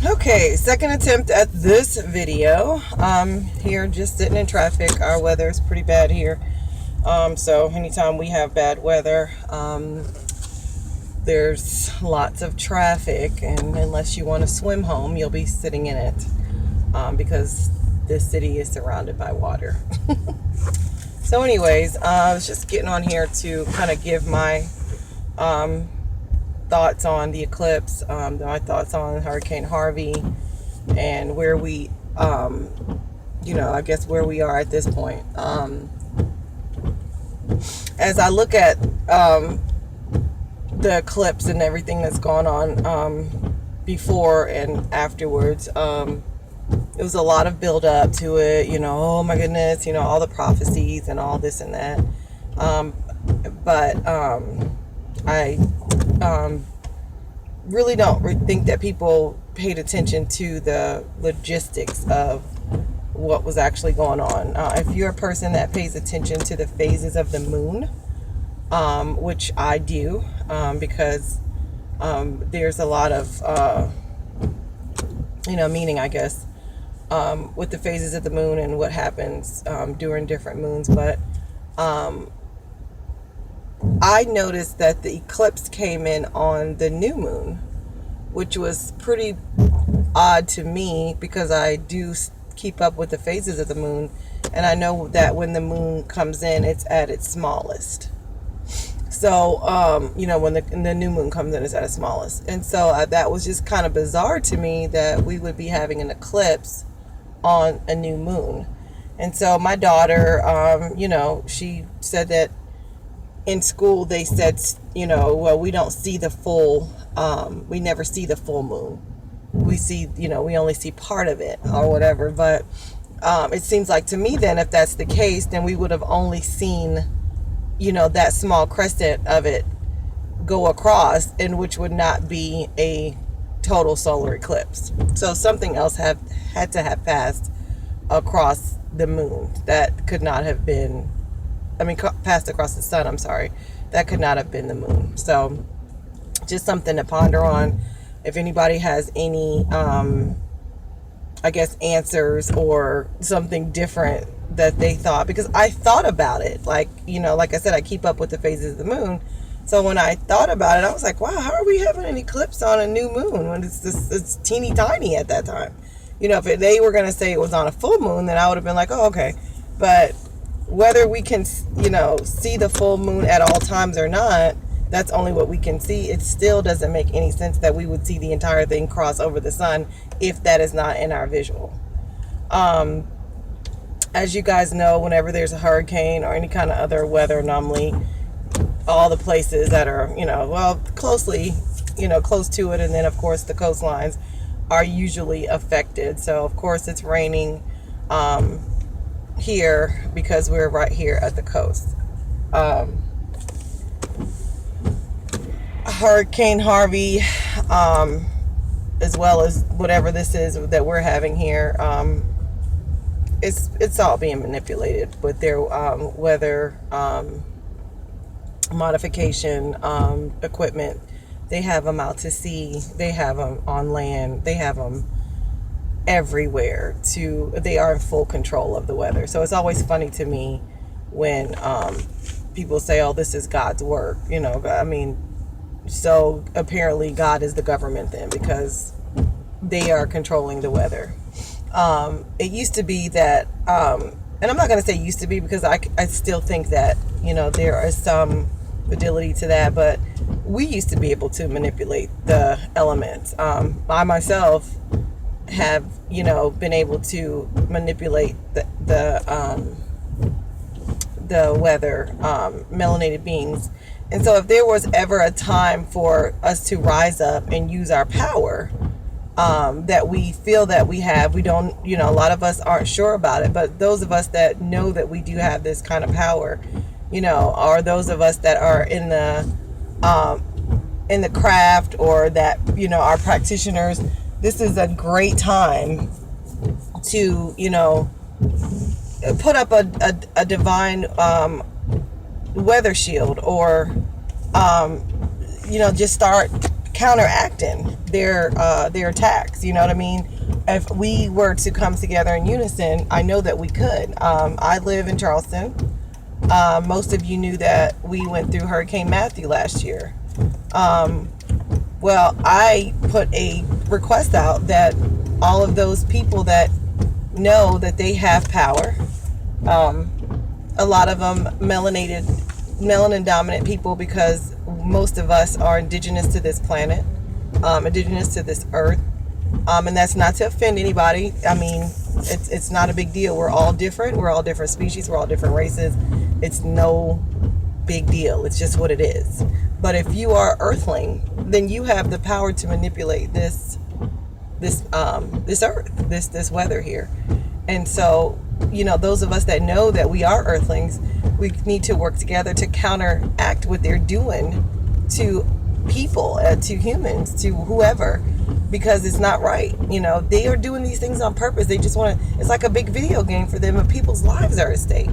Okay, second attempt at this video. Here just sitting in traffic. Our weather is pretty bad here. So anytime we have bad weather, there's lots of traffic, and unless you want to swim home, you'll be sitting in it, because this city is surrounded by water. So anyways, I was just getting on here to kind of give my thoughts on the eclipse, my thoughts on Hurricane Harvey, and where we, I guess where we are at this point. As I look at the eclipse and everything that's gone on before and afterwards, it was a lot of build up to it, oh my goodness, all the prophecies and all this and that. But I really don't think that people paid attention to the logistics of what was actually going on. If you're a person that pays attention to the phases of the moon, which I do, because there's a lot of, meaning, I guess, with the phases of the moon and what happens during different moons. But I noticed that the eclipse came in on the new moon, which was pretty odd to me because I do keep up with the phases of the moon, and I know that when the moon comes in, it's at its smallest. So, when the new moon comes in, it's at its smallest. And so that was just kind of bizarre to me that we would be having an eclipse on a new moon. And so my daughter, she said that in school they said, well, we don't see the full, we never see the full moon. We see, we only see part of it or whatever. But it seems like to me then, if that's the case, then we would have only seen, that small crescent of it go across, and which would not be a total solar eclipse. So something else had to have passed across the moon that could not have been, passed across the sun, I'm sorry. That could not have been the moon. So just something to ponder on. If anybody has any, answers or something different that they thought, because I thought about it, like I said, I keep up with the phases of the moon. So when I thought about it, I was like, wow, how are we having an eclipse on a new moon when it's teeny tiny at that time? If they were going to say it was on a full moon, then I would have been like, oh, okay. But whether we can, see the full moon at all times or not, that's only what we can see. It still doesn't make any sense that we would see the entire thing cross over the sun if that is not in our visual. As you guys know, whenever there's a hurricane or any kind of other weather anomaly, all the places that are, closely, close to it, and then of course the coastlines are usually affected. So of course it's raining here because we're right here at the coast. Hurricane Harvey, as well as whatever this is that we're having here, it's all being manipulated with their weather modification equipment. They have them out to sea, they have them on land, they have them everywhere. They are in full control of the weather. So it's always funny to me when people say, oh, this is God's work. So apparently God is the government then, because they are controlling the weather. It used to be that, and I'm not going to say used to be, because I still think that, there is some fidelity to that, but we used to be able to manipulate the elements. I myself have, been able to manipulate the weather, melanated beings. And so if there was ever a time for us to rise up and use our power, that we feel that we have, we don't, a lot of us aren't sure about it, but those of us that know that we do have this kind of power, are those of us that are in the craft, or that, are practitioners. This is a great time to, put up a divine weather shield, or just start counteracting their attacks. You know what I mean? If we were to come together in unison, I know that we could. I live in Charleston. Most of you knew that we went through Hurricane Matthew last year. Well, I put a request out that all of those people that know that they have power, a lot of them melanin dominant people, because most of us are indigenous to this planet, indigenous to this earth, and that's not to offend anybody. I mean, it's not a big deal. We're all different. We're all different species. We're all different races. It's no big deal. It's just what it is. But if you are earthling, then you have the power to manipulate this earth, this weather here. And so, you know, those of us that know that we are earthlings, we need to work together to counteract what they're doing to people, to humans, to whoever, because it's not right. You know, they are doing these things on purpose. They just want to, it's like a big video game for them, and people's lives are at stake.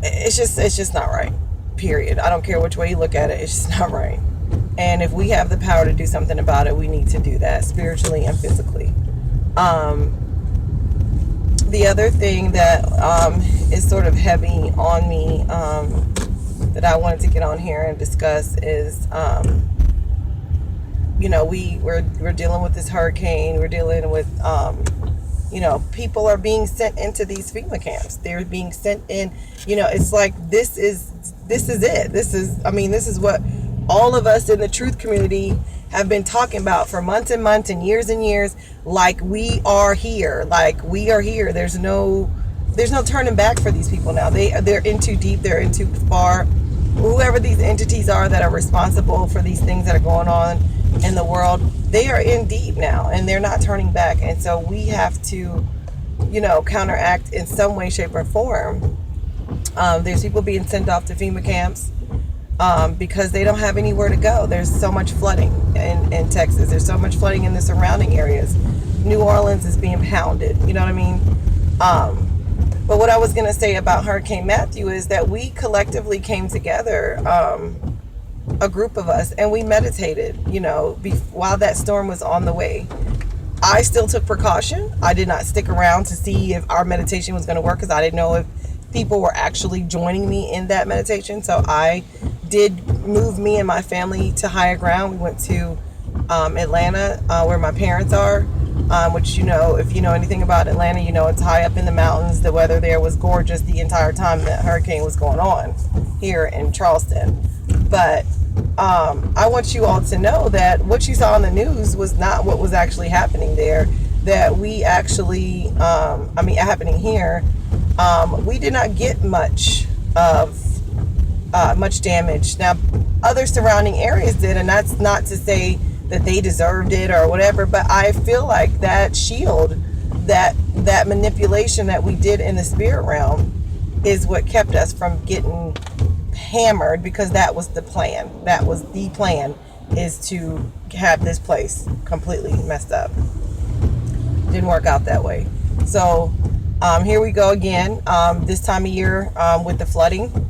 It's just not right, period. I don't care which way you look at it. It's just not right. And if we have the power to do something about it, we need to do that, spiritually and physically. The other thing that is sort of heavy on me, that I wanted to get on here and discuss is, you know, we're dealing with this hurricane. We're dealing with, you know, people are being sent into these FEMA camps. They're being sent in. You know, it's like this is it. This is what all of us in the truth community have been talking about for months and months and years, like we are here. There's no turning back for these people now. They're in too deep, they're in too far. Whoever these entities are that are responsible for these things that are going on in the world, they are in deep now, and they're not turning back. And so we have to, you know, counteract in some way, shape, or form. There's people being sent off to FEMA camps because they don't have anywhere to go. There's so much flooding in Texas. There's so much flooding in the surrounding areas. New Orleans is being pounded. You know what I mean? But what I was going to say about Hurricane Matthew is that we collectively came together, a group of us, and we meditated, you know, while that storm was on the way. I still took precaution. I did not stick around to see if our meditation was going to work, because I didn't know if people were actually joining me in that meditation. So I did move me and my family to higher ground. We went to Atlanta, where my parents are, which, you know, if you know anything about Atlanta, you know it's high up in the mountains. The weather there was gorgeous the entire time that hurricane was going on here in Charleston. But I want you all to know that what you saw on the news was not what was actually happening there. That we actually, happening here, we did not get much damage. Now, other surrounding areas did, and that's not to say that they deserved it or whatever, but I feel like that shield, that manipulation that we did in the spirit realm is what kept us from getting hammered, because that was the plan. That was the plan, is to have this place completely messed up. Didn't work out that way. So here we go again, this time of year, with the flooding.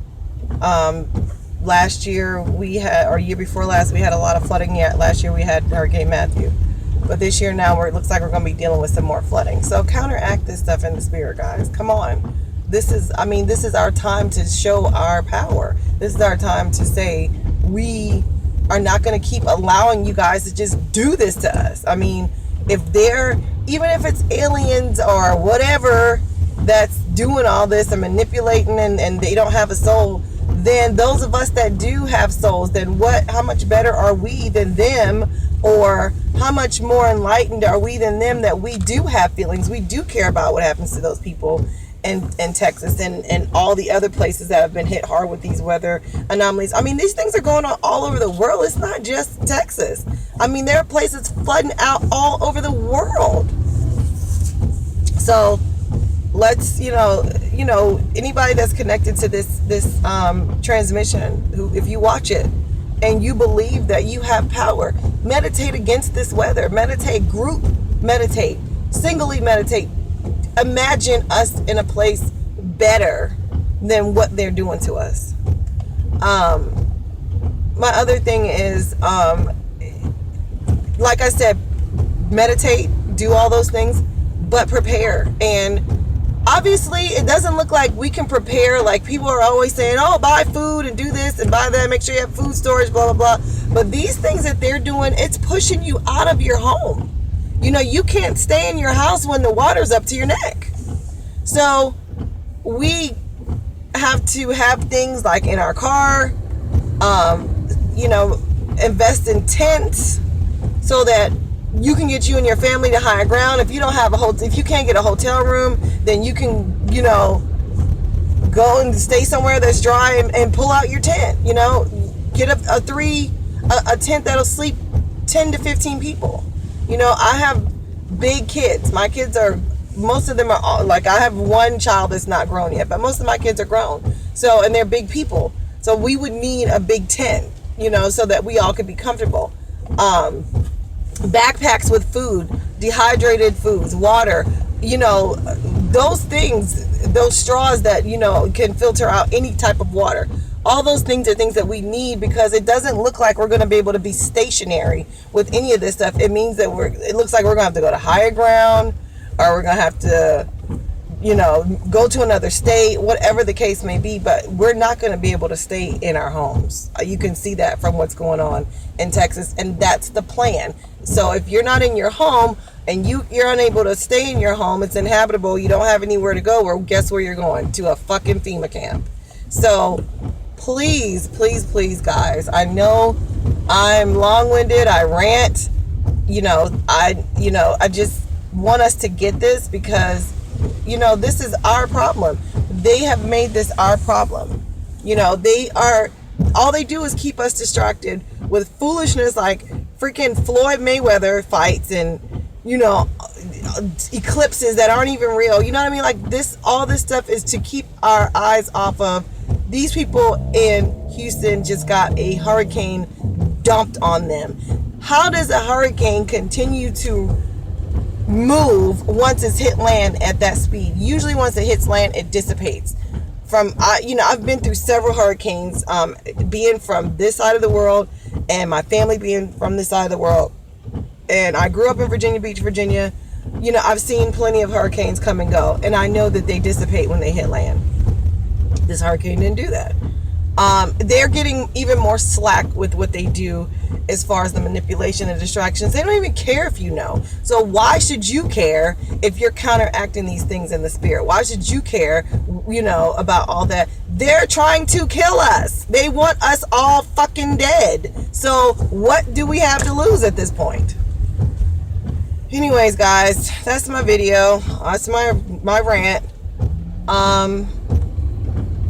Last year or year before last, we had a lot of flooding. Yeah, last year we had Hurricane Matthew. But this year now, it looks like we're going to be dealing with some more flooding. So counteract this stuff in the spirit, guys. Come on. This is our time to show our power. This is our time to say we are not going to keep allowing you guys to just do this to us. I mean, even if it's aliens or whatever that's doing all this and manipulating, and they don't have a soul, then those of us that do have souls, then how much better are we than them? Or how much more enlightened are we than them, that we do have feelings? We do care about what happens to those people in Texas and all the other places that have been hit hard with these weather anomalies. I mean, these things are going on all over the world. It's not just Texas. I mean, there are places flooding out all over the world. So let's, anybody that's connected to this transmission, who, if you watch it and you believe that you have power, meditate against this weather. Meditate, group meditate, singly meditate. Imagine us in a place better than what they're doing to us. my other thing is, like I said, meditate, do all those things, but prepare. And obviously it doesn't look like we can prepare. Like, people are always saying, oh, buy food and do this and buy that, make sure you have food storage, blah blah blah. But these things that they're doing, it's pushing you out of your home. You know, you can't stay in your house when the water's up to your neck. So we have to have things like in our car, you know, invest in tents so that you can get you and your family to higher ground. If you don't have if you can't get a hotel room, then you can, you know, go and stay somewhere that's dry and pull out your tent. You know, get a tent that'll sleep 10 to 15 people. You know, I have big kids. My kids most of them are all, like, I have one child that's not grown yet, but most of my kids are grown. So, and they're big people. So we would need a big tent, you know, so that we all could be comfortable. Backpacks with food, dehydrated foods, water, you know, those things, those straws that, you know, can filter out any type of water. All those things are things that we need, because it doesn't look like we're going to be able to be stationary with any of this stuff. It means that it looks like we're going to have to go to higher ground, or we're going to have to, you know, go to another state, whatever the case may be. But we're not going to be able to stay in our homes. You can see that from what's going on in Texas, and that's the plan. So if you're not in your home and you're unable to stay in your home, it's inhabitable, you don't have anywhere to go, well, guess where you're going? To a fucking FEMA camp. So please, please, please, guys, I know I'm long-winded, I rant, you know, I just want us to get this, because, you know, this is our problem. They have made this our problem. You know, all they do is keep us distracted with foolishness like freaking Floyd Mayweather fights and, you know, eclipses that aren't even real. You know what I mean? Like, all this stuff is to keep our eyes off of these people in Houston. Just got a hurricane dumped on them. How does a hurricane continue to move once it's hit land at that speed? Usually once it hits land, it dissipates. You know, I've been through several hurricanes, being from this side of the world, and my family being from this side of the world. And I grew up in Virginia Beach, Virginia. You know, I've seen plenty of hurricanes come and go, and I know that they dissipate when they hit land. This hurricane didn't do that. They're getting even more slack with what they do as far as the manipulation and distractions. They don't even care if you know. So why should you care if you're counteracting these things in the spirit? Why should you care, you know, about all that? They're trying to kill us. They want us all fucking dead. So what do we have to lose at this point? Anyways, guys, that's my video. That's my rant.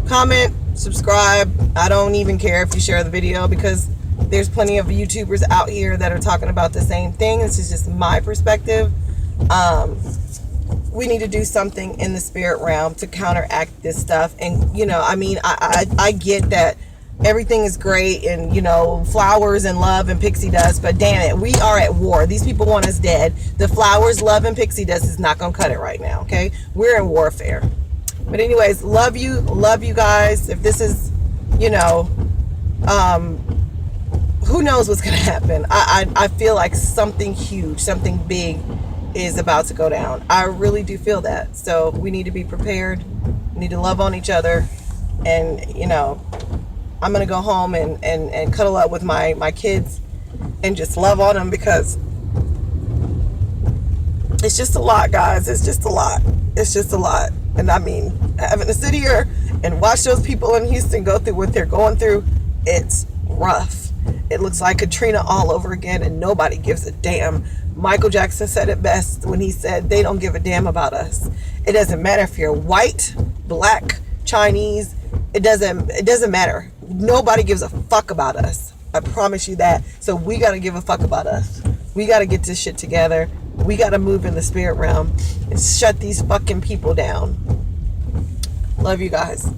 Comment, subscribe. I don't even care if you share the video, because there's plenty of YouTubers out here that are talking about the same thing. This is just my perspective. We need to do something in the spirit realm to counteract this stuff. And, you know, I mean, I get that everything is great and, you know, flowers and love and pixie dust, but damn it, we are at war. These people want us dead. The flowers, love, and pixie dust is not going to cut it right now, okay? We're in warfare. But anyways, love you guys. If this is, you know, who knows what's going to happen. I feel like something huge, something big is about to go down. I really do feel that. So we need to be prepared. We need to love on each other. And, you know, I'm going to go home and cuddle up with my kids and just love on them, because it's just a lot, guys. It's just a lot. It's just a lot. And I mean, having to sit here and watch those people in Houston go through what they're going through, it's rough. It looks like Katrina all over again, and nobody gives a damn. Michael Jackson said it best when he said, they don't give a damn about us. It doesn't matter if you're white, black, Chinese. It doesn't matter. Nobody gives a fuck about us. I promise you that. So we got to give a fuck about us. We got to get this shit together. We got to move in the spirit realm and shut these fucking people down. Love you guys.